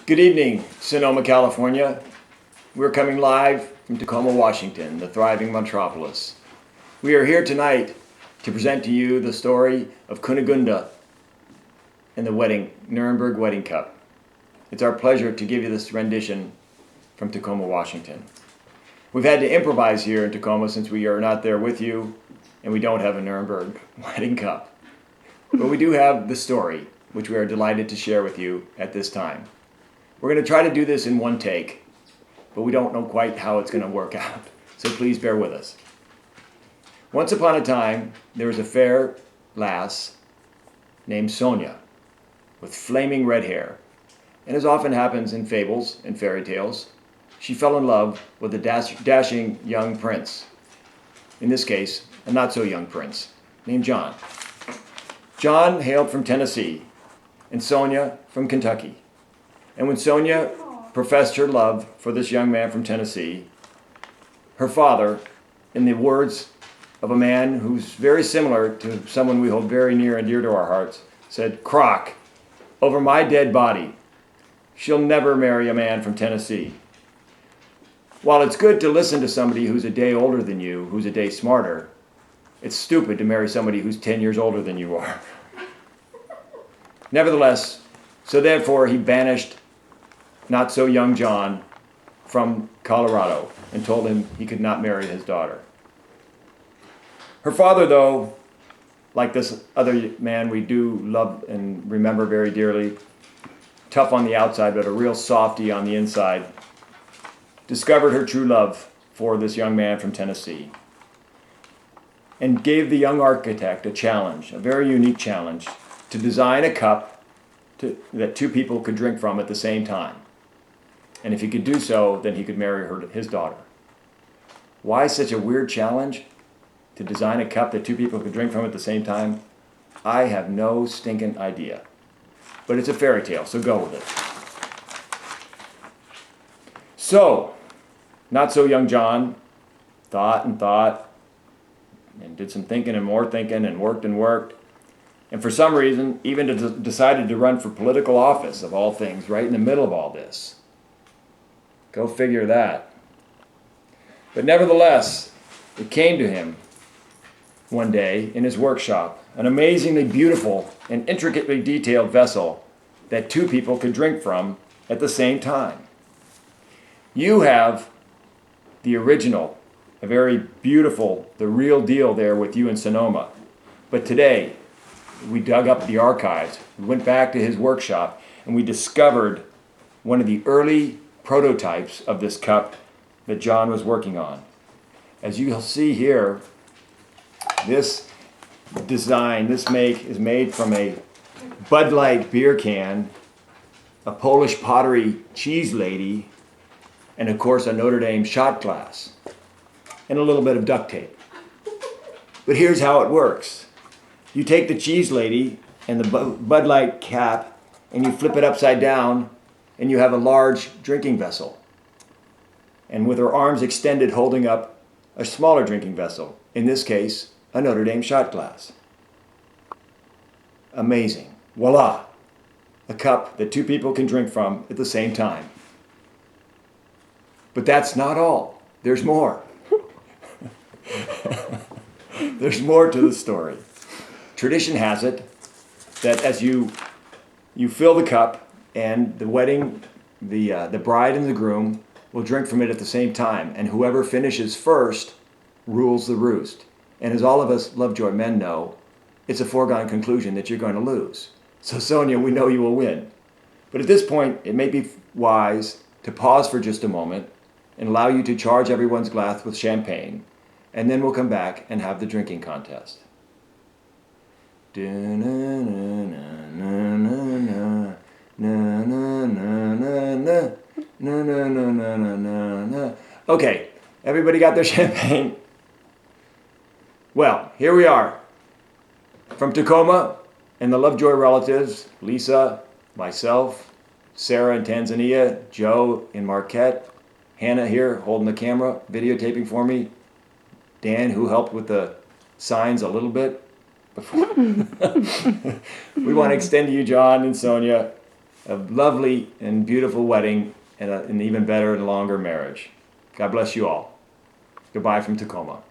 Good evening, Sonoma, California. We're coming live from Tacoma, Washington, the thriving metropolis. We are here tonight to present to you the story of Kunigunda and the Nuernburg Wedding Cup. It's our pleasure to give you this rendition from Tacoma, Washington. We've had to improvise here in Tacoma since we are not there with you and we don't have a Nuernburg Wedding Cup. But we do have the story, which we are delighted to share with you at this time. We're going to try to do this in one take, but we don't know quite how it's going to work out, so please bear with us. Once upon a time, there was a fair lass named Sonia with flaming red hair, and as often happens in fables and fairy tales, she fell in love with a dashing young prince. In this case, a not-so-young prince named John. John hailed from Tennessee, and Sonia from Kentucky. And when Sonia professed her love for this young man from Tennessee, her father, in the words of a man who's very similar to someone we hold very near and dear to our hearts, said, "Croc, over my dead body, she'll never marry a man from Tennessee." While it's good to listen to somebody who's a day older than you, who's a day smarter, it's stupid to marry somebody who's 10 years older than you are. Nevertheless, so therefore he banished not-so-young John from Colorado and told him he could not marry his daughter. Her father, though, like this other man we do love and remember very dearly, tough on the outside but a real softy on the inside, discovered her true love for this young man from Tennessee and gave the young architect a challenge, a very unique challenge, to design a cup that two people could drink from at the same time. And if he could do so, then he could marry his daughter. Why such a weird challenge to design a cup that two people could drink from at the same time? I have no stinking idea. But it's a fairy tale, so go with it. So, not-so-young John thought and did some thinking and more thinking and worked. And for some reason, even decided to run for political office, of all things, right in the middle of all this. Go figure that. But nevertheless, it came to him one day in his workshop, an amazingly beautiful and intricately detailed vessel that two people could drink from at the same time. You have the original, a very beautiful, the real deal there with you in Sonoma. But today, we dug up the archives, we went back to his workshop, and we discovered one of the early prototypes of this cup that John was working on. As you'll see here, this design, this make is made from a Bud Light beer can, a Polish pottery cheese lady, and of course a Notre Dame shot glass, and a little bit of duct tape. But here's how it works. You take the cheese lady and the Bud Light cap and you flip it upside down and you have a large drinking vessel. And with her arms extended holding up a smaller drinking vessel, in this case, a Notre Dame shot glass. Amazing. Voila! A cup that two people can drink from at the same time. But that's not all. There's more. There's more to the story. Tradition has it that as you fill the cup and the bride and the groom will drink from it at the same time, and whoever finishes first rules the roost. And as all of us Lovejoy men know, it's a foregone conclusion that you're going to lose. So Sonia, we know you will win. But at this point, it may be wise to pause for just a moment and allow you to charge everyone's glass with champagne, and then we'll come back and have the drinking contest. Okay, everybody got their champagne? Well, here we are. From Tacoma and the Lovejoy relatives, Lisa, myself, Sarah in Tanzania, Joe in Marquette, Hannah here holding the camera, videotaping for me, Dan who helped with the signs a little bit. We want to extend to you, John and Sonia, a lovely and beautiful wedding and an even better and longer marriage. God bless you all. Goodbye from Tacoma.